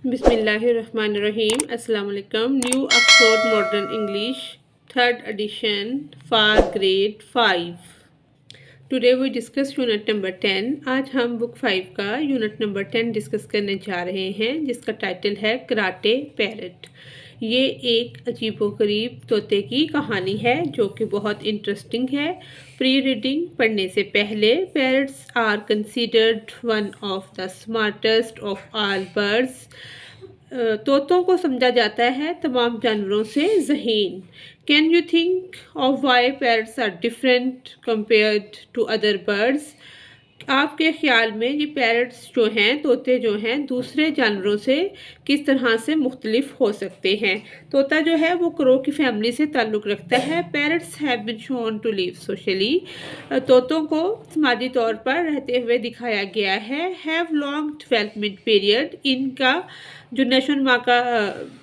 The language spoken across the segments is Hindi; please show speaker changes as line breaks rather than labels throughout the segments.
बिस्मिल्लाहिर्रहमानिर्रहीम अस्सलाम वालेकुम। New Oxford modern English third edition for grade 5। Today we discuss unit number 10। आज हम बुक 5 का यूनिट नंबर 10 डिस्कस करने जा रहे हैं, जिसका टाइटल है कराटे पैरट। ये एक अजीबोगरीब तोते की कहानी है जो कि बहुत इंटरेस्टिंग है। प्री रीडिंग पढ़ने से पहले, parrots are considered one of the smartest of all birds. तोतों को समझा जाता है तमाम जानवरों से ज़हीन। Can you think of why parrots are different compared to other birds? आपके ख्याल में ये पैरट्स जो हैं, तोते जो हैं, दूसरे जानवरों से किस तरह से मुख्तलिफ हो सकते हैं? तोता जो है वो क्रो की फैमिली से ताल्लुक़ रखता है। Parrots have been shown to live socially. तोतों को समाजी तौर पर रहते हुए दिखाया गया है। Have long development period. इनका जो नशोनुमा का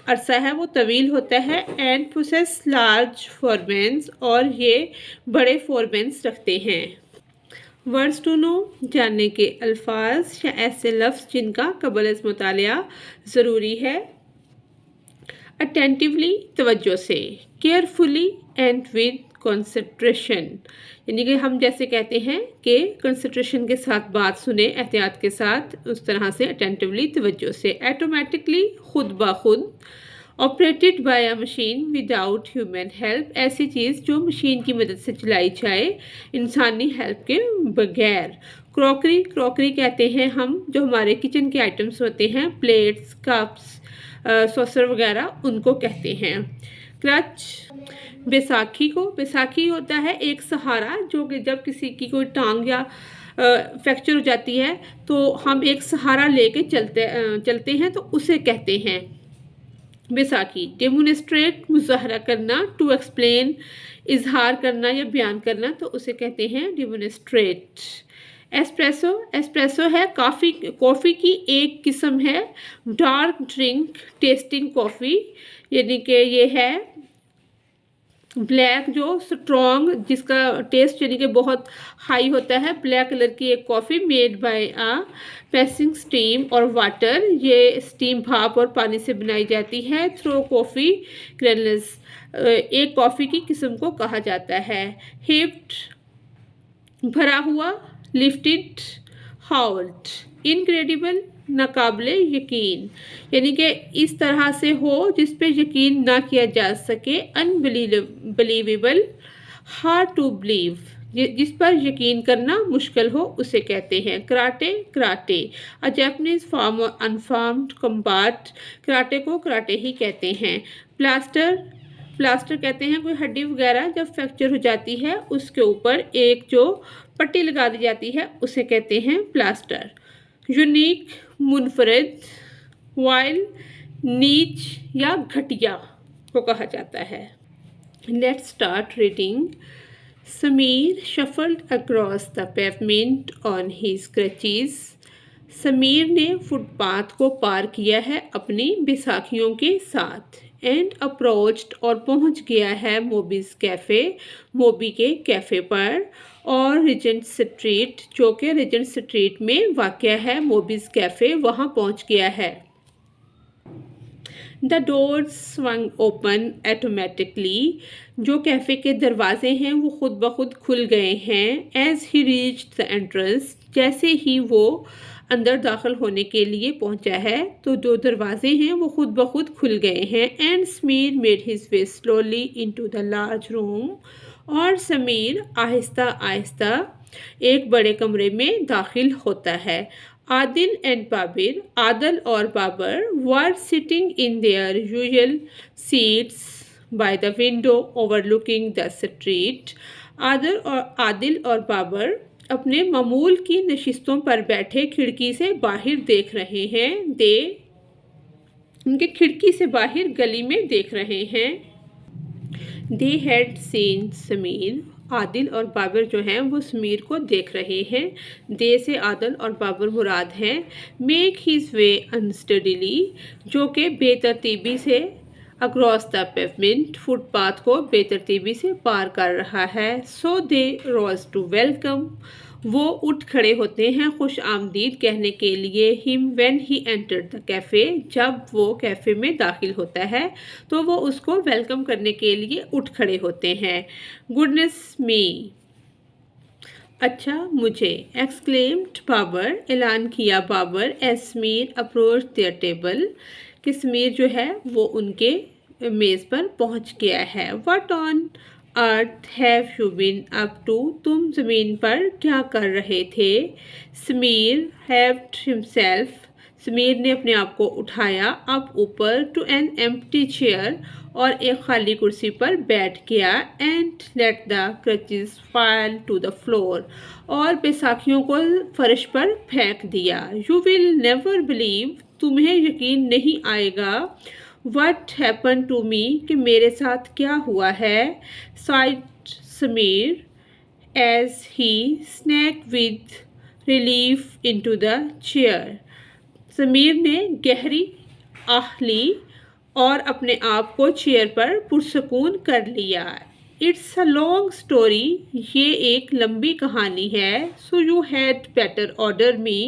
अरसा है वो तवील होता है। एंड प्रोसेस लार्ज फोरमेंस, और ये बड़े फोरमेंस रखते हैं। वर्ड्स टू नो, जानने के अल्फाज या ऐसे लफ्ज़ जिनका कबल मुतालिया ज़रूरी है। अटेंटिवली, तवज्जो से। केयरफुली एंड विद कंसंट्रेशन, यानी कि हम जैसे कहते हैं कि कंसंट्रेशन के साथ बात सुने, एहतियात के साथ, उस तरह से अटेंटिवली, तवज्जो से। ऑटोमेटिकली, खुद ब खुद। Operated by a machine without human help, ऐसी चीज़ जो मशीन की मदद से चलाई जाए, इंसानी हेल्प के बगैर। क्रॉकरी, क्रॉकरी कहते हैं हम जो हमारे किचन के आइटम्स होते हैं, प्लेट्स, कप्स, सॉसर वगैरह, उनको कहते हैं। क्रच, बैसाखी को, बैसाखी होता है एक सहारा, जो कि जब किसी की कोई टांग या फ्रैक्चर हो जाती है तो हम एक सहारा लेके चलते हैं, तो उसे कहते हैं बैसाखी। डेमोनिस्ट्रेट, मुजाहरा करना। टू एक्सप्लेन, इजहार करना या बयान करना, तो उसे कहते हैं डेमोनिस्ट्रेट। एस्प्रेसो, एस्प्रेसो है कॉफ़ी की एक किस्म है। डार्क ड्रिंक, टेस्टिंग कॉफ़ी, यानी कि ये है ब्लैक जो स्ट्रॉन्ग, जिसका टेस्ट यानी कि बहुत हाई होता है, ब्लैक कलर की एक coffee made by a passing steam और वाटर। ये स्टीम, भाप और पानी से बनाई जाती है। थ्रो कॉफ़ी ग्रेनुल्स, एक कॉफ़ी की किस्म को कहा जाता है। हिप्ड, भरा हुआ। लिफ्टेड, हाउल्ड। इनक्रेडिबल, नाकाबिले यकीन, यानी कि इस तरह से हो जिस पे यकीन ना किया जा सके। अनबिलीवेबल, हार्ड टू बिलीव, जिस पर यकीन करना मुश्किल हो, उसे कहते हैं। Karate, karate, a Japanese form और अनफॉर्म्ड कॉम्बैट, कराटे को कराटे ही कहते हैं। प्लास्टर, प्लास्टर कहते हैं कोई हड्डी वगैरह जब फ्रैक्चर हो जाती है उसके ऊपर एक जो पट्टी लगा दी जाती है, उसे कहते हैं प्लास्टर। यूनिक, मुनफरद। वाइल, नीच या घटिया को कहा जाता है। Let's start reading. Sameer shuffled across the pavement on his crutches. Sameer ने फुटपाथ को पार किया है अपनी बैसाखियों के साथ। एंड अप्रोच्ड, और पहुंच गया है मोबीज कैफ़े, मोबी के कैफ़े पर। और रिजेंट स्ट्रीट, जो कि रिजेंट स्ट्रीट में वाक़या है मोबीज कैफ़े, वहाँ पहुंच गया है। The doors swung open automatically, जो कैफ़े के दरवाजे हैं वो खुद ब खुद खुल गए हैं। As he reach the entrance, जैसे ही वो अंदर दाखिल होने के लिए पहुंचा है तो जो दरवाजे हैं वो खुद ब खुद खुल गए हैं। And Sameer made his way slowly into the large room, और समीर आहिस्ता आहिस्ता एक बड़े कमरे में दाखिल होता है। आदिल एंड बाबिर, आदल और Babar, were sitting in their usual seats by the window overlooking the street. Adil और बाबर अपने मामूल की नशिस्तों पर बैठे खिड़की से बाहर देख रहे हैं। उनके खिड़की से बाहर गली में देख रहे हैं। They had seen Sameer, Adil और बाबर जो हैं वो समीर को देख रहे हैं। दे से आदिल और बाबर मुराद हैं। मेक हिज वे अनस्टडीली, जो कि बेतरतीबी से, अक्रॉस द पेवमेंट, फुटपाथ को बेतरतीबी से पार कर रहा है। सो दे रोज टू वेलकम, वो उठ खड़े होते हैं खुश आमदीद कहने के लिए him when he entered the cafe. जब वो कैफ़े में दाखिल होता है तो वो उसको वेलकम करने के लिए उठ खड़े होते हैं। गुडनेस मी, अच्छा मुझे, एक्सक्लेम्ड बाबर, ऐलान किया Babar as Sameer approach their table, कि समीर जो है वो उनके मेज़ पर पहुंच गया है। What on earth have you been up to, तुम ज़मीन पर क्या कर रहे थे। समीर हेल्प्ड हिमसेल्फ, समीर ने अपने आप को उठाया अप ऊपर टू एन एम्प्टी चेयर, और एक खाली कुर्सी पर बैठ गया। And let the crutches fall to the floor, और बैसाखियों को फर्श पर फेंक दिया। यू विल नेवर बिलीव, तुम्हें यकीन नहीं आएगा, वट हैपन टू मी, कि मेरे साथ क्या हुआ है। Sighed Sameer as he sank with relief into the chair, Sameer ने गहरी आह ली और अपने आप को चेयर पर पुरसकून कर लिया। इट्स अ लॉन्ग स्टोरी, ये एक लंबी कहानी है। So you had better order me,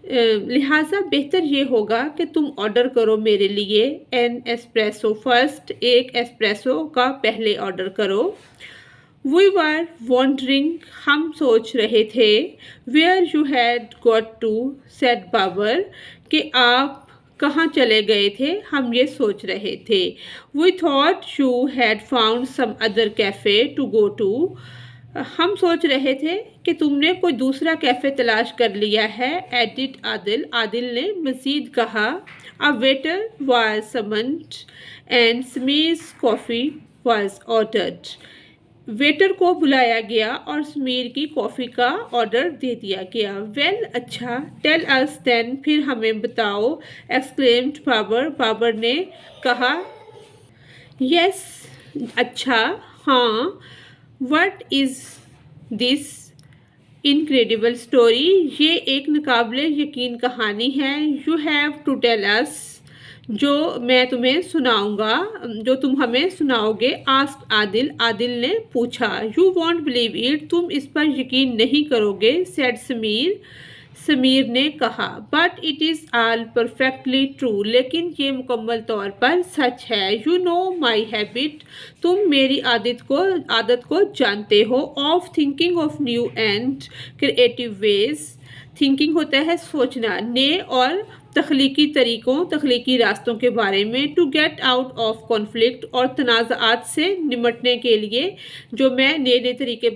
लिहाजा बेहतर ये होगा कि तुम ऑर्डर करो मेरे लिए एन एस्प्रेसो फर्स्ट, एक एस्प्रेसो का पहले ऑर्डर करो। वी वर वॉन्डरिंग, हम सोच रहे थे, where you had got to, said Babar, कि आप कहाँ चले गए थे, हम ये सोच रहे थे। We thought you had found some other cafe to go to, हम सोच रहे थे कि तुमने कोई दूसरा कैफ़े तलाश कर लिया है। एडिट आदिल, आदिल ने मज़ीद कहा। A waiter was summoned and Sameer's coffee was ordered, waiter को बुलाया गया और समीर की कॉफ़ी का ऑर्डर दे दिया गया। वेल अच्छा, टेल अस देन, फिर हमें बताओ, एक्सक्लेम्ड बाबर, बाबर ने कहा। यस, अच्छा, हाँ। What is this incredible story, ये एक नाकाबिले यकीन कहानी है। You have to tell us, जो मैं तुम्हें सुनाऊंगा, जो तुम हमें सुनाओगे। आस्क्ड आदिल, आदिल ने पूछा। यू वॉन्ट बिलीव इट, तुम इस पर यकीन नहीं करोगे, सेड समीर, समीर ने कहा। But it is all perfectly true, लेकिन ये मुकम्मल तौर पर सच है। यू नो माई हैबिट, तुम मेरी आदत को जानते हो। Of thinking of new and creative ways, thinking होता है सोचना, नए और तख्लीकी तरीक़ों, तख्लीकी रास्तों के बारे में। To get out of conflict, और तनाज़ात से निमटने के लिए जो मैं नए नए तरीके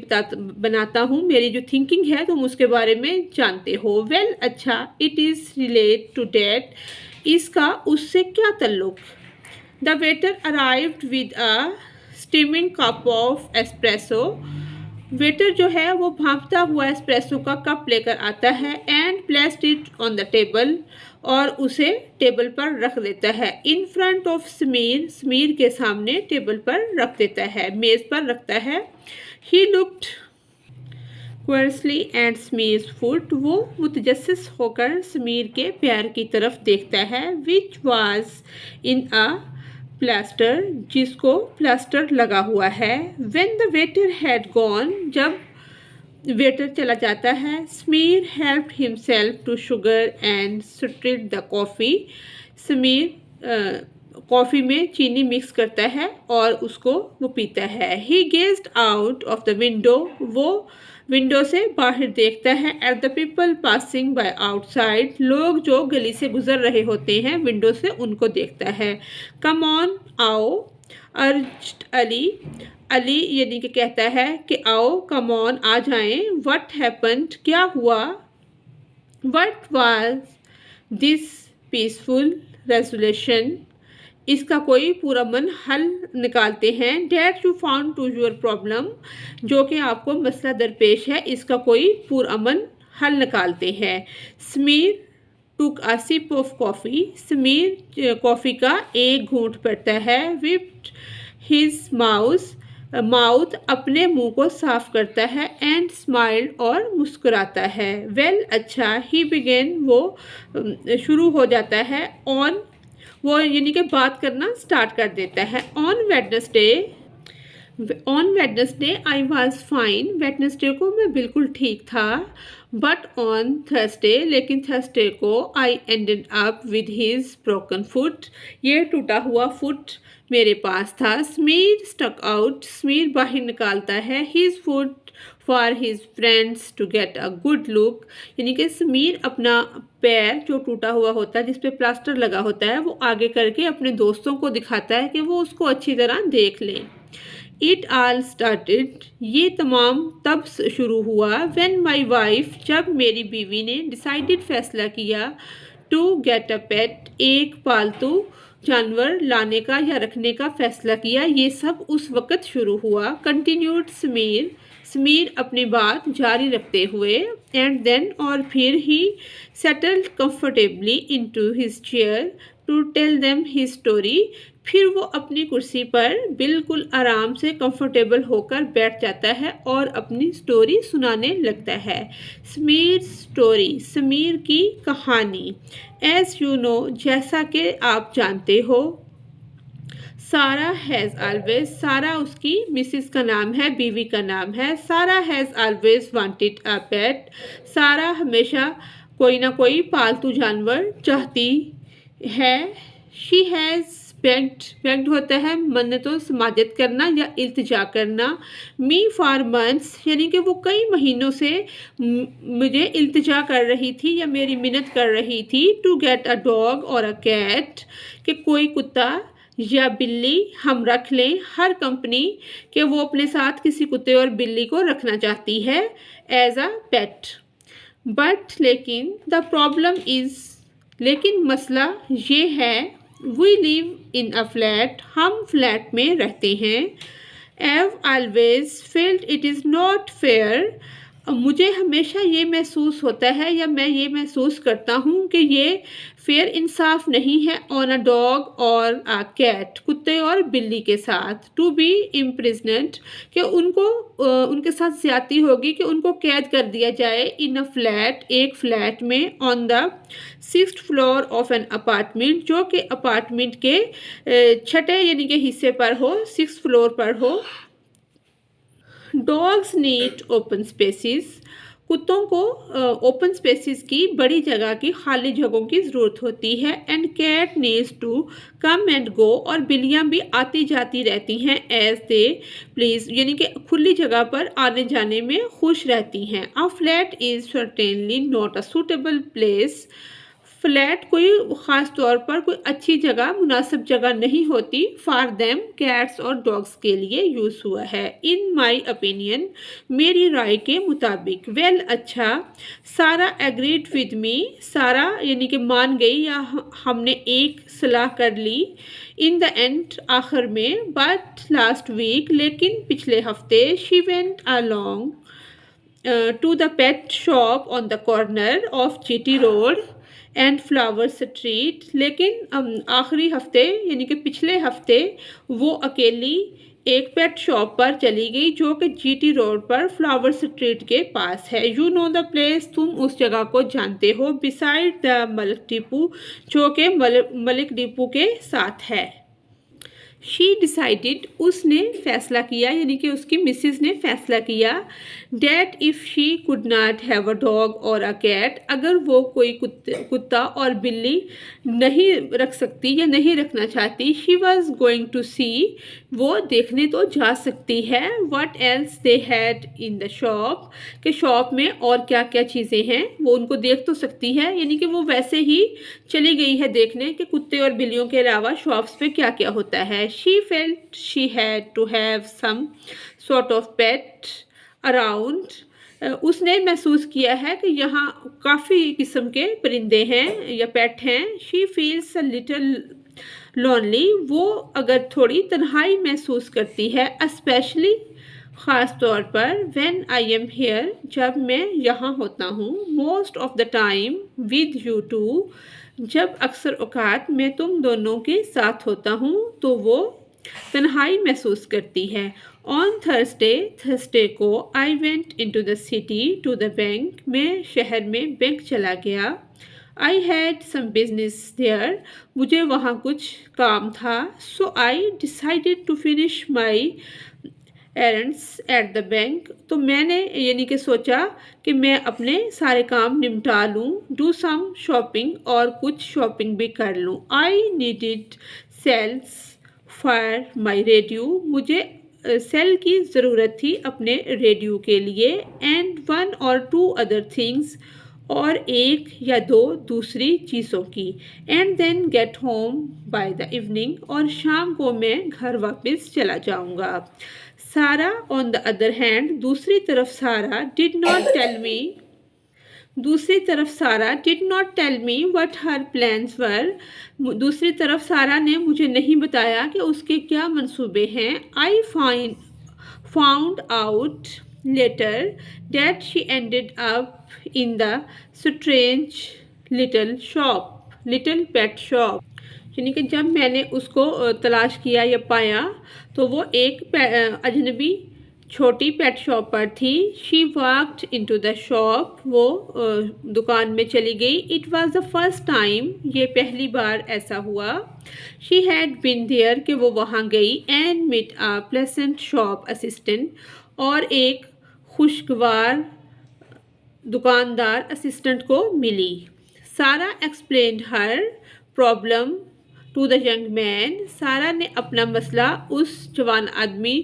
बनाता हूँ, मेरी जो थिंकिंग है तुम उसके बारे में जानते हो। वेल अच्छा, it is relate to that, इसका उससे क्या तल्लुक। The waiter arrived with a steaming cup of espresso, waiter जो है वो भांपता हुआ एस्प्रेसो का कप लेकर आता है। And placed it on the table, और उसे टेबल पर रख देता है। In front of Sameer, Sameer के सामने टेबल पर रख देता है, मेज़ पर रखता है। He looked क्वेरसली eight Sameers foot, वो मुतजस्सिस होकर समीर के पैर की तरफ देखता है। Which was in a plaster, जिसको प्लास्टर लगा हुआ है। When the waiter had gone, जब वेटर चला जाता है। Sameer helped himself to sugar and stirred the coffee, Sameer coffee में चीनी मिक्स करता है और उसको वो पीता है। He gazed out of the window, वो विंडो से बाहर देखता है। At the people passing by outside, लोग जो गली से गुजर रहे होते हैं विंडो से, उनको देखता है। कम ऑन, आओ, अर्ज्ड अली, अली यानी कि कहता है कि आओ, कम ऑन, आ जाएं। व्हाट हैपेंड, क्या हुआ। What was this peaceful resolution, इसका कोई पुरअमन हल निकालते हैं। That you found to your problem, जो कि आपको मसला दरपेश है, इसका कोई पुरअमन हल निकालते हैं। Sameer took a sip of coffee, Sameer coffee का एक घूंट पड़ता है। विप्ड हिज माउथ, अपने मुंह को साफ करता है। एंड स्माइल्ड, और मुस्कुराता है। वेल अच्छा, ही बिगेन, वो शुरू हो जाता है। ऑन, वो यानी कि बात करना स्टार्ट कर देता है। On Wednesday, on Wednesday I was fine, Wednesday को मैं बिल्कुल ठीक था। बट ऑन थर्सडे, लेकिन थर्सडे को I ended up with his broken foot, ये टूटा हुआ फुट मेरे पास था। समीर स्टक आउट, समीर बाहर निकालता है his foot for his friends to get a good look, यानी कि समीर अपना पैर जो टूटा हुआ होता है जिस पे प्लास्टर लगा होता है वो आगे करके अपने दोस्तों को दिखाता है कि वो उसको अच्छी तरह देख लें। इट ऑल स्टार्टेड, ये तमाम तब शुरू हुआ व्हेन माई वाइफ, जब मेरी बीवी ने डिसाइडेड फैसला किया टू गेट अ पेट, एक पालतू जानवर लाने का या रखने का फैसला किया। ये सब उस वक़्त शुरू हुआ। कंटिन्यूड समीर, समीर अपनी बात जारी रखते हुए। एंड देन, और फिर he settled comfortably into his chair to tell them his story, फिर वो अपनी कुर्सी पर बिल्कुल आराम से कंफर्टेबल होकर बैठ जाता है और अपनी स्टोरी सुनाने लगता है। समीर स्टोरी, समीर की कहानी। एज यू नो, जैसा कि आप जानते हो, सारा हैज़ ऑलवेज, सारा उसकी मिसिस का नाम है, बीवी का नाम है। सारा हैज़ ऑलवेज वांटेड अ पेट, सारा हमेशा कोई ना कोई पालतू जानवर चाहती है। शी हैज़ बेग्ड, बेग्ड होता है मन्नतों समाजत करना या इल्तिजा करना। मी फॉर मंथ्स, यानी कि वो कई महीनों से मुझे इल्तिजा कर रही थी या मेरी मिन्नत कर रही थी टू गेट अ डॉग और अ कैट, कि कोई कुत्ता या बिल्ली हम रख लें। हर कंपनी के वो अपने साथ किसी कुत्ते और बिल्ली को रखना चाहती है एज अ पेट। बट लेकिन द प्रॉब्लम इज़, लेकिन मसला ये है, we live in a flat, हम फ्लैट में रहते हैं। I've always felt it is not fair, मुझे हमेशा ये महसूस होता है या मैं ये महसूस करता हूँ कि ये फेयर इंसाफ नहीं है ऑन अ डॉग और अ कैट, कुत्ते और बिल्ली के साथ। टू बी इम्प्रिजनेंट, कि उनको उनके साथ ज्यादती होगी कि उनको कैद कर दिया जाए इन अ फ्लैट, एक फ्लैट में, on the 6th floor of an apartment, जो कि अपार्टमेंट के छठे यानी कि हिस्से पर हो, 6th फ्लोर पर हो। डॉग्स नीड ओपन स्पेसिस, कुत्तों को ओपन स्पेसिस की, बड़ी जगह की, खाली जगहों की ज़रूरत होती है। And cat needs to come and go, और बिल्लियाँ भी आती जाती रहती हैं एज दे प्लीज़, यानी कि खुली जगह पर आने जाने में खुश रहती हैं। A flat is certainly not a suitable place, flat कोई ख़ास तौर पर कोई अच्छी जगह, मुनासिब जगह नहीं होती फॉर देम, कैट्स और डॉग्स के लिए यूज़ हुआ है। इन माई ओपिनियन, मेरी राय के मुताबिक। वेल, अच्छा, सारा एग्रीड विद मी, सारा यानी कि मान गई या हमने एक सलाह कर ली। इन द एंड, आखिर में। बट लास्ट वीक, लेकिन पिछले हफ्ते, she went along to the pet shop on the corner of GT road and flower street, लेकिन आखिरी हफ्ते यानी कि पिछले हफ्ते वो अकेली एक पेट शॉप पर चली गई जो कि जीटी रोड पर फ्लावर स्ट्रीट के पास है। यू नो द प्लेस, तुम उस जगह को जानते हो। बिसाइड द मलिक डिपो, जो कि मलिक डिपो के साथ है। शी डिसाइडेड, उसने फैसला किया, यानी कि उसकी मिसिस ने फैसला किया, that if she could not have a dog और अ कैट, अगर वो कोई कुत्ता और बिल्ली नहीं रख सकती या नहीं रखना चाहती, शी वॉज गोइंग टू सी, वो देखने तो जा सकती है, what else they had in the shop, के शॉप में और क्या क्या चीज़ें हैं वो उनको देख तो सकती है, यानी कि वो वैसे ही चली गई है देखने कि कुत्ते और बिल्लियों के अलावा शॉप्स पे क्या क्या होता है। She felt she had to have some sort of pet around, उसने महसूस किया है कि यहाँ काफ़ी किस्म के परिंदे हैं या पेट हैं। She feels a little lonely, वो अगर थोड़ी तन्हाई महसूस करती है, स्पेशली ख़ास तौर पर व्हेन आई एम हेयर, जब मैं यहाँ होता हूँ, most of the time with you too, जब अक्सर औकात मैं तुम दोनों के साथ होता हूँ तो वो तन्हाई महसूस करती है। ऑन थर्सडे, थर्सडे को, I went into the city to the bank, मैं शहर में बैंक चला गया। I had some business there, मुझे वहाँ कुछ काम था। So I decided to finish my errands at the bank. तो मैंने यानी कि सोचा कि मैं अपने सारे काम निपटा लूँ, डू सम शॉपिंग और कुछ शॉपिंग भी कर लूँ। I needed cells for my radio. मुझे सेल की ज़रूरत थी अपने रेडियो के लिए। एंड वन और टू अदर थिंग्स, और एक या दो दूसरी चीज़ों की। And then get home by the evening, और शाम को मैं घर वापस चला जाऊंगा। सारा ऑन द अदर हैंड, दूसरी तरफ Sarah did not tell me what her plans were. दूसरी तरफ सारा ने मुझे नहीं बताया कि उसके क्या मंसूबे हैं। I found out later that she ended up in the strange little pet shop. यानी कि जब मैंने उसको तलाश किया या पाया तो वो एक अजनबी छोटी पेट शॉप पर थी। She walked into the shop, वो दुकान में चली गई। It was the first time, ये पहली बार ऐसा हुआ। शी हैड बीन देयर, कि वो वहाँ गई। एंड मिट अ प्लेसेंट शॉप असिस्टेंट, और एक खुशगवार दुकानदार असिस्टेंट को मिली। Sara explained her problem to the young man. Sara ने अपना मसला उस जवान आदमी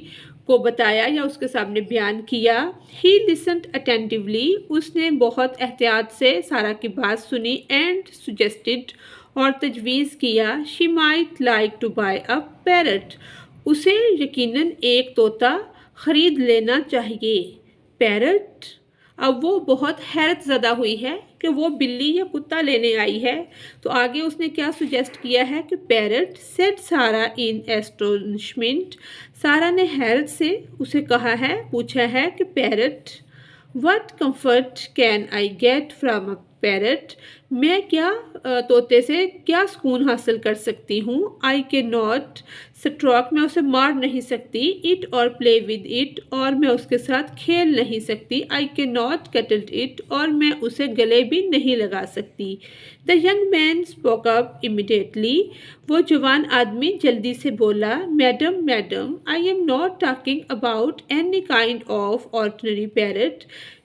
को बताया या उसके सामने बयान किया। ही लिसन्ड अटेंटिवली, उसने बहुत एहतियात से सारा की बात सुनी। एंड सुजेस्टेड, और तजवीज़ किया। She might like to buy a parrot, उसे यकीनन एक तोता ख़रीद लेना चाहिए। पैरट, अब वो बहुत हैरत ज़दा हुई है कि वो बिल्ली या कुत्ता लेने आई है। तो आगे उसने क्या सुजेस्ट किया है कि पैरट, सेड सारा इन एस्टोनिशमेंट। सारा ने हैरत से उसे कहा है, पूछा है कि parrot, what comfort can I get from a parrot, मैं क्या तोते से क्या सुकून हासिल कर सकती हूँ। आई कैन नॉट स्ट्रोक, मैं उसे मार नहीं सकती। इट और प्ले विद इट, और मैं उसके साथ खेल नहीं सकती। आई कैन नॉट कटल इट, और मैं उसे गले भी नहीं लगा सकती। The young man spoke up immediately, वो जवान आदमी जल्दी से बोला, madam madam, I am not talking about any kind of ordinary parrot,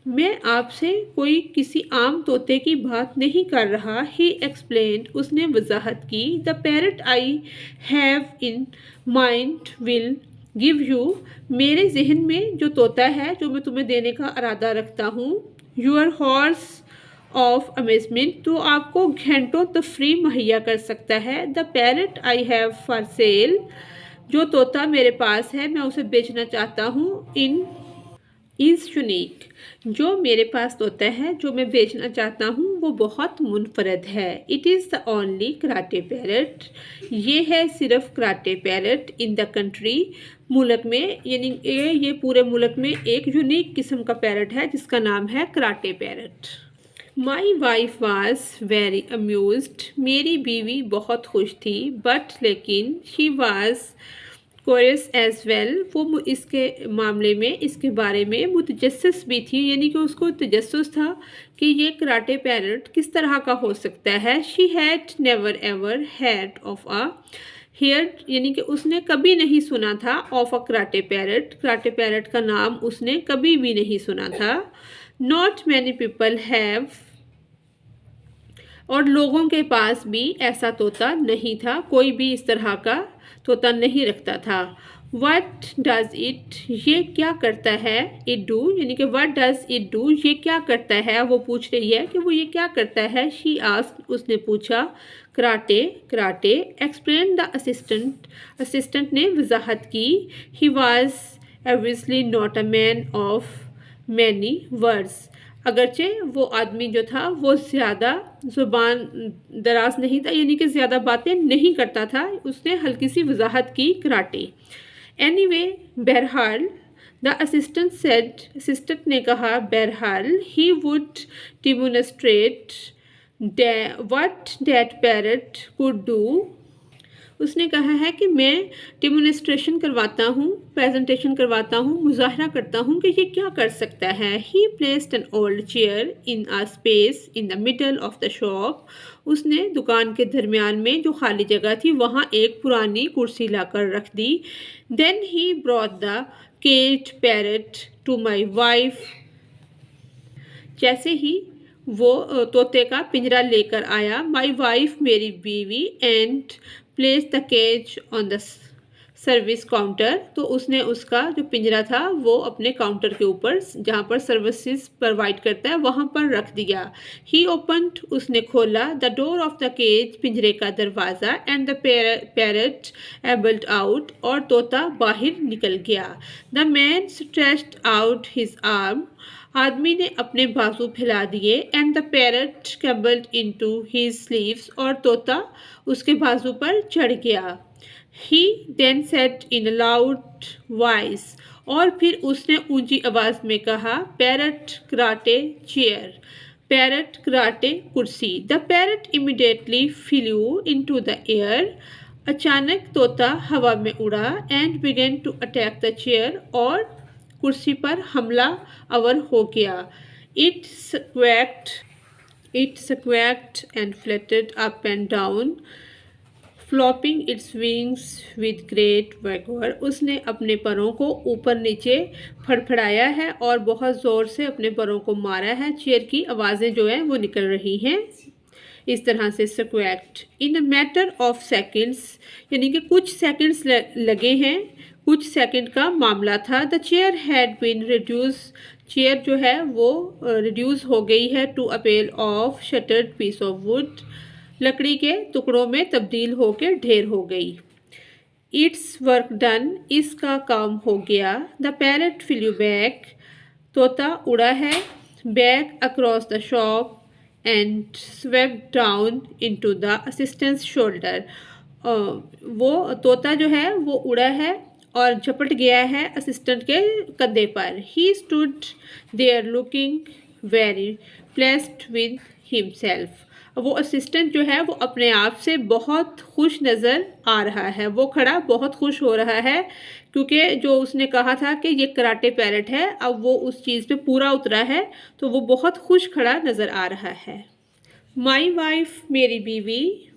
मैं आपसे कोई किसी आम तोते की बात नहीं कर रहा। ही एक्सप्लेन्ड, उसने वजाहत की। The parrot I have in mind will give you, मेरे जहन में जो तोता है जो मैं तुम्हें देने का इरादा रखता हूँ, यूर हॉर्स ऑफ अमेजमेंट, तो आपको घंटों तफरी मुहैया कर सकता है। The parrot I have for sale, जो तोता मेरे पास है मैं उसे बेचना चाहता हूँ। इज़ यूनिक, जो मेरे पास तोता है जो मैं बेचना चाहता हूँ वो बहुत मुनफरद है। It is the only karate parrot, ये है सिर्फ karate parrot in the country, मुल्क में, यानी ये पूरे मुल्क में एक यूनिक किस्म का पैरट है जिसका नाम है karate parrot. My wife was very amused, मेरी बीवी बहुत खुश थी। बट लेकिन she was curious as well, वो इसके मामले में, इसके बारे में मुतजस्सिस भी थी, यानी कि उसको तजस्सुस था कि ये कराटे पैरट किस तरह का हो सकता है। She had never ever heard of a hair, यानी कि उसने कभी नहीं सुना था of a karate parrot, karate parrot का नाम उसने कभी भी नहीं सुना था। नॉट मैनी पीपल हैव, और लोगों के पास भी ऐसा तोता नहीं था, कोई भी इस तरह का तोता नहीं रखता था। वट डज इट, ये क्या करता है। इट डू, यानी कि वट डज इट डू, ये क्या करता है, वो पूछ रही है कि वो ये क्या करता है। शी आस्क्ड, उसने पूछा। Karate karate, explain the assistant, assistant ने वजाहत की। He was obviously not a man of many words, अगरचे वो आदमी जो था वो ज़्यादा ज़ुबान दराज नहीं था, यानी कि ज़्यादा बातें नहीं करता था। उसने हल्की सी वजाहत की कराटे। एनीवे, बहरहाल, द असिस्टेंट सेड, असिस्टेंट ने कहा, बहरहाल, he would demonstrate what that parrot could do, उसने कहा है कि मैं डेमोन्स्ट्रेशन करवाता हूँ, प्रेजेंटेशन करवाता हूँ, मुजाहरा करता हूँ कि ये क्या कर सकता है। ही placed an old chair in a space in the middle of the shop. उसने दुकान के दरमियान में जो खाली जगह थी वहाँ एक पुरानी कुर्सी लाकर रख दी। Then he brought the caged parrot to my wife. जैसे ही वो तोते का पिंजरा लेकर आया, माई वाइफ मेरी बीवी, and place the cage on the service counter. तो उसने उसका जो पिंजरा था वो अपने काउंटर के ऊपर जहाँ पर सर्विसेज प्रोवाइड करता है वहाँ पर रख दिया। ही ओपनड, उसने खोला, the door of the cage, पिंजरे का दरवाज़ा, and the parrot ambled out, और तोता बाहर निकल गया। The man stretched out his arm, आदमी ने अपने बाजू फैला दिए, and the parrot clambered into his sleeves, और तोता उसके बाजू पर चढ़ गया। He then said in loud voice, और फिर उसने ऊंची आवाज में कहा, parrot karate chair, parrot karate कुर्सी। The parrot immediately flu into the air, अचानक तोता हवा में उड़ा, and began to attack the chair, और कुर्सी पर हमला अवर हो गया। It squawked and fluttered up and down, flopping its wings with great vigor. उसने अपने परों को ऊपर नीचे फड़फड़ाया है और बहुत ज़ोर से अपने परों को मारा है। चेयर की आवाज़ें जो हैं वो निकल रही हैं इस तरह से। squawked in a matter of seconds, यानी कि कुछ सेकंड्स लगे हैं, कुछ सेकंड का मामला था। The chair had been reduce, chair जो है वो रिड्यूस हो गई है to a pile of shattered piece of wood, लकड़ी के टुकड़ों में तब्दील होकर ढेर हो गई। इट्स वर्क डन, इसका काम हो गया। द पैरट फ्लू बैक, तोता उड़ा है, back across the shop, and swept down into the assistants shoulder. वो तोता जो है वो उड़ा है और झपट गया है असिस्टेंट के कंधे पर। He stood there looking very pleased with himself, वो असिस्टेंट जो है वो अपने आप से बहुत खुश नज़र आ रहा है। वो खड़ा बहुत खुश हो रहा है क्योंकि जो उसने कहा था कि ये कराटे पैरट है, अब वो उस चीज़ पे पूरा उतरा है, तो वो बहुत खुश खड़ा नज़र आ रहा है। माई वाइफ, मेरी बीवी,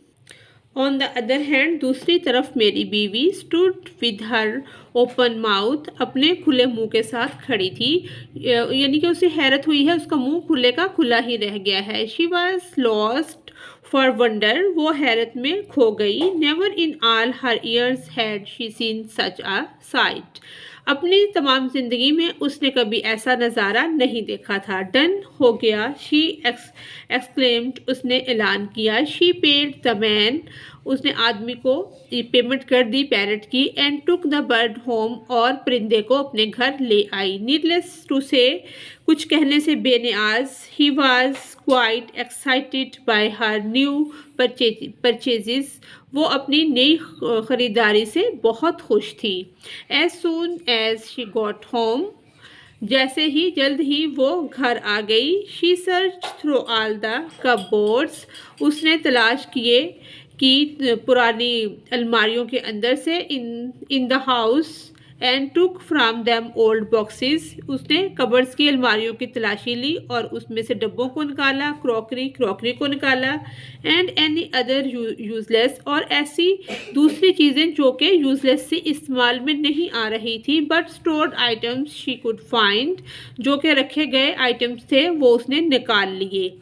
ऑन द अदर हैंड, दूसरी तरफ मेरी बीवी, stood with her open mouth, अपने खुले मुंह के साथ खड़ी थी, यानी कि उसे हैरत हुई है, उसका मुंह खुले का खुला ही रह गया है। She was lost for wonder, वो हैरत में खो गई। Never in all her years had she scene such a site, अपनी तमाम ज़िंदगी में उसने कभी ऐसा नज़ारा नहीं देखा था। डन, हो गया। शी एक्सक्लेम्ड, उसने ऐलान किया। शी पेड द मैन, उसने आदमी को पेमेंट कर दी पैरट की। And took the bird home, और परिंदे को अपने घर ले आई। नीडलेस टू से, कुछ कहने से बेनियाज, he was quite excited by her new purchases, वो अपनी नई ख़रीदारी से बहुत खुश थी। As soon as she got home, जैसे ही जल्द ही वो घर आ गई। She searched through all the cupboards, उसने तलाश किए कि पुरानी अलमारियों के अंदर से in the house, and took from them old boxes, उसने कबर्ड्स की अलमारियों की तलाशी ली और उसमें से डब्बों को निकाला, क्रॉकरी को निकाला, एंड एनी अदर यूजलेस, और ऐसी दूसरी चीज़ें जो कि यूजलेस से इस्तेमाल में नहीं आ रही थी, but stored items she could find, जो कि रखे गए आइटम्स थे वो उसने निकाल लिए।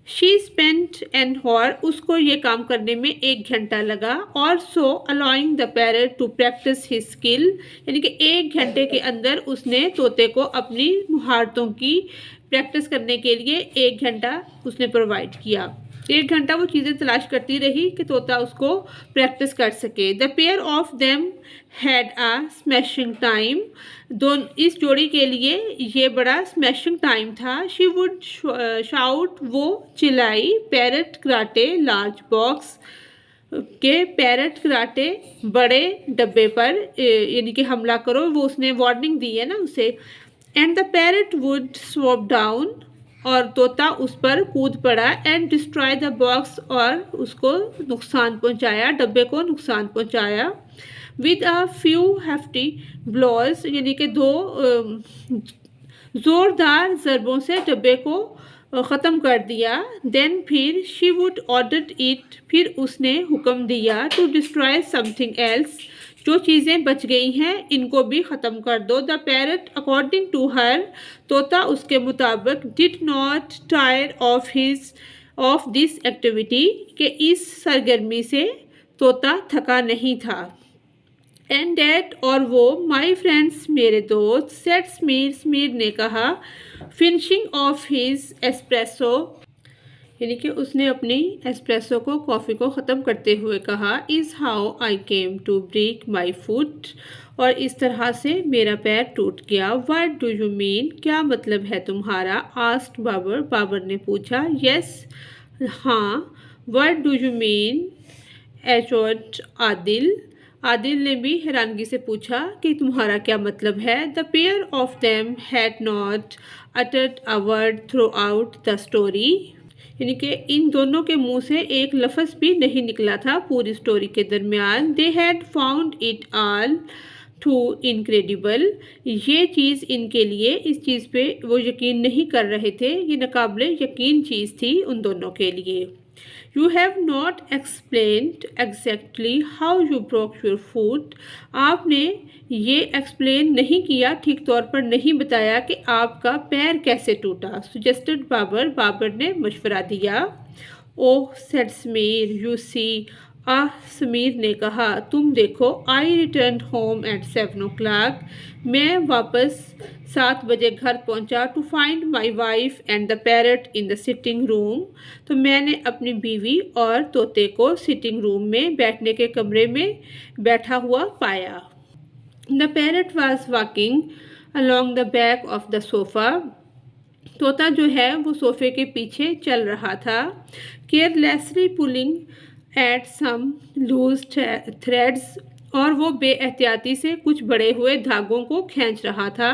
शी स्पेंट एन हॉर, उसको ये काम करने में 1 घंटा लगा। और so allowing the parrot to practise his skill, यानी कि 1 घंटे के अंदर उसने तोते को अपनी महारतों की प्रैक्टिस करने के लिए 1 घंटा उसने प्रोवाइड किया। 1 घंटा वो चीज़ें तलाश करती रही कि तोता उसको प्रैक्टिस कर सके। The pair of them had a smashing time, इस जोड़ी के लिए ये बड़ा स्मैशिंग टाइम था। शी वुड शाउट, वो चिल्लाई। पैरट कराटे लार्ज बॉक्स, के पैरट कराटे बड़े डब्बे पर, यानी कि हमला करो, वो उसने वार्निंग दी है ना उसे। And the parrot would swap down, और तोता उस पर कूद पड़ा एंड डिस्ट्रॉय द बॉक्स और उसको नुकसान पहुंचाया, डब्बे को नुकसान पहुंचाया। With a few hefty blows यानी कि दो जोरदार ज़रबों से डब्बे को ख़त्म कर दिया। देन फिर शी वुड ऑर्डर इट, फिर उसने हुक्म दिया टू डिस्ट्रॉय समथिंग एल्स, जो चीज़ें बच गई हैं इनको भी ख़त्म कर दो। The parrot according to her, तोता उसके मुताबिक did not tire of this activity, कि इस सरगर्मी से तोता थका नहीं था। एंड डैट और वो माई फ्रेंड्स मेरे दोस्त, सेट स्मीर, स्मीर ने कहा, फिनिशिंग ऑफ हिज एस्प्रेसो यानी कि उसने अपनी एस्प्रेसो को, कॉफ़ी को ख़त्म करते हुए कहा, is how I came to break my foot, और इस तरह से मेरा पैर टूट गया। व्हाट डू यू मीन, क्या मतलब है तुम्हारा, आस्क्ड बाबर, बाबर ने पूछा। यस, हाँ। What do you mean, asked Adil, Adil ने भी हैरानगी से पूछा कि तुम्हारा क्या मतलब है। The pair of them had not uttered a word through out the story, यानी कि इन दोनों के मुंह से एक लफ्ज़ भी नहीं निकला था पूरी स्टोरी के दरमियान। They had found it all too incredible, ये चीज़ इनके लिए, इस चीज़ पे वो यकीन नहीं कर रहे थे, ये नाकाबिले यकीन चीज़ थी उन दोनों के लिए। You have not explained exactly how you broke your foot, आपने ये एक्सप्लेन नहीं किया, ठीक तौर पर नहीं बताया कि आपका पैर कैसे टूटा। Suggested बाबर, बाबर ने मशवरा दिया। ओह सेड समीर, यू सी, आह समीर ने कहा, तुम देखो, आई रिटर्न होम एट 7 o'clock, मैं वापस 7 बजे घर पहुंचा। To find my wife and the parrot in the sitting room, तो मैंने अपनी बीवी और तोते को सिटिंग रूम में, बैठने के कमरे में बैठा हुआ पाया। The parrot was walking along the back of the sofa, तोता जो है वो सोफ़े के पीछे चल रहा था। Carelessly pulling at some loose threads, और वो बेएहतियाती से कुछ बड़े हुए धागों को खींच रहा था।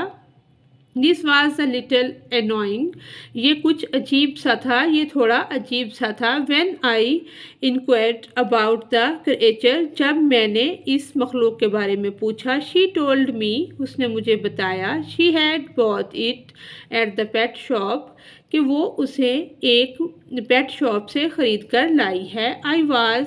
This was a little annoying, ये कुछ अजीब सा था, ये थोड़ा अजीब सा था। When I inquired about the creature, जब मैंने इस मखलूक के बारे में पूछा। शी टोल्ड मी, उसने मुझे बताया। She had bought it at the pet shop, कि वो उसे एक पेट शॉप से ख़रीद कर लाई है। आई वॉज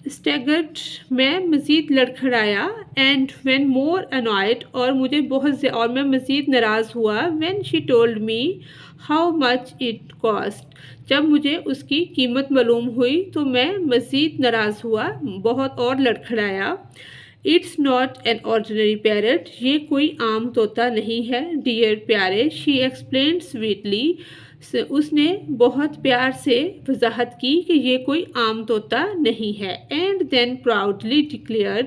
स्टैगर्ड, मैं मज़ीद लड़खड़ाया। एंड व्हेन मोर अनॉयड, और मैं मज़ीद नाराज़ हुआ। When she told me how much it cost, जब मुझे उसकी कीमत मालूम हुई तो मैं मज़ीद नाराज़ हुआ, बहुत और लड़खड़ाया। It's not an ordinary parrot, ये कोई आम तोता नहीं है डियर प्यारे। शी एक्सप्लेन्ड स्वीटली, उसने बहुत प्यार से वजाहत की कि ये कोई आम तोता नहीं है। एंड देन प्राउडली डिक्लेयर्ड,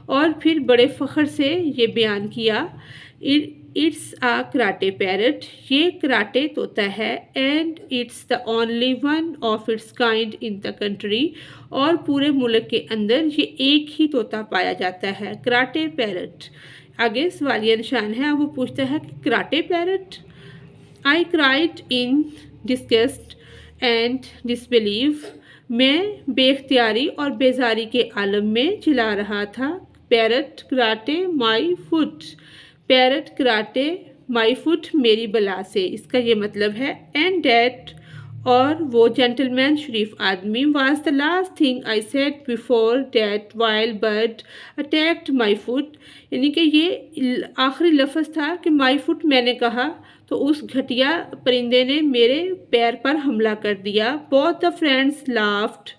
और फिर बड़े फ़ख्र से ये बयान किया, इट्स आ कराटे पैरट, ये कराटे तोता है। And it's the only one of its kind in the country, और पूरे मुल्क के अंदर ये एक ही तोता पाया जाता है, कराटे पैरट। आगे सवालिया निशान है, वो पूछता है कि karate parrot. I cried in disgust and disbelieve, मैं बेख्तियारी और बेजारी के आलम में चिल्ला रहा था। Parrot karate my foot, parrot karate my foot, मेरी बला से, इसका ये मतलब है। एंड डैट, और वो जेंटलमैन शरीफ आदमी, was the last thing I said before that wild bird attacked my foot, यानी कि ये आखिरी लफ्ज़ था कि माई फुट मैंने कहा तो उस घटिया परिंदे ने मेरे पैर पर हमला कर दिया। Both the friends laughed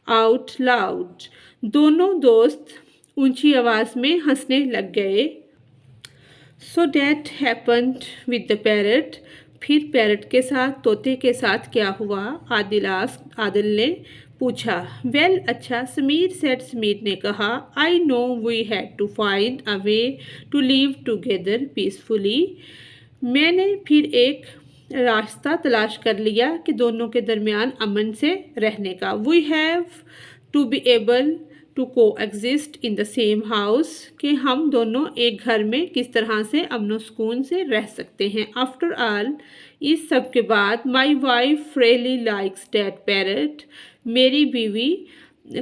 out loud, दोनों दोस्त ऊंची आवाज़ में हंसने लग गए। So that happened with the parrot, फिर पैरट के साथ, तोते के साथ क्या हुआ, आदिल ने पूछा। वेल अच्छा, समीर सेड, समीर ने कहा। I know we had to find a way to live together peacefully, मैंने फिर एक रास्ता तलाश कर लिया कि दोनों के दरमियान अमन से रहने का। We have to be able to coexist in the same house, कि हम दोनों एक घर में किस तरह से अमन सुकून से रह सकते हैं। आफ्टर ऑल, इस सब के बाद, my wife really likes that parrot, मेरी बीवी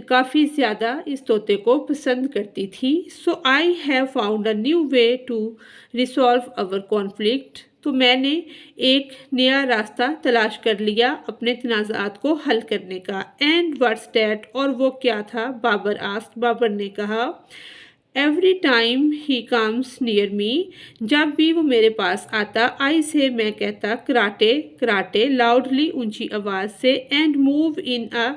काफ़ी ज़्यादा इस तोते को पसंद करती थी। So I have found a new way to resolve our conflict, तो मैंने एक नया रास्ता तलाश कर लिया अपने तनाज़ात को हल करने का। एंड व्हाट्स दैट, और वो क्या था? बाबर आस्क्ड, बाबर ने कहा। Every time he comes near me, जब भी वो मेरे पास आता, आई से, मैं कहता, कराटे कराटे लाउडली, ऊंची आवाज़ से, and move in a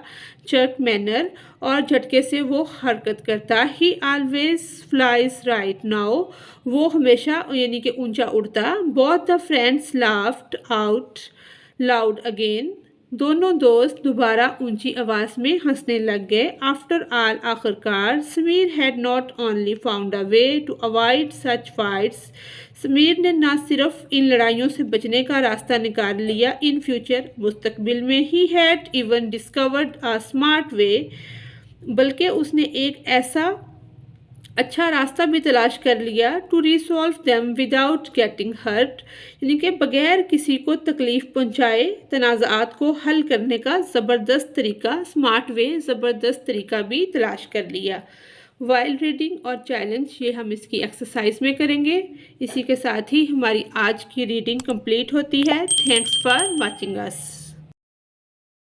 jerk manner, और झटके से वो हरकत करता। He always flies right now, वो हमेशा यानी कि ऊंचा उड़ता। Both the friends laughed out loud again, दोनों दोस्त दोबारा ऊंची आवाज़ में हंसने लग गए। आफ्टर ऑल, आखिरकार, Sameer had not only found a way to avoid such fights, Sameer ने ना सिर्फ इन लड़ाइयों से बचने का रास्ता निकाल लिया, इन फ्यूचर, मुस्तकबिल में, he had even discovered a smart way, बल्कि उसने एक ऐसा अच्छा रास्ता भी तलाश कर लिया, to resolve them without getting hurt, यानी कि बगैर किसी को तकलीफ पहुंचाए तनाज़ात को हल करने का ज़बरदस्त तरीका, स्मार्ट वे, ज़बरदस्त तरीका भी तलाश कर लिया। वाइल्ड रीडिंग और चैलेंज, ये हम इसकी एक्सरसाइज में करेंगे। इसी के साथ ही हमारी आज की रीडिंग कंप्लीट होती है। Thanks for watching us.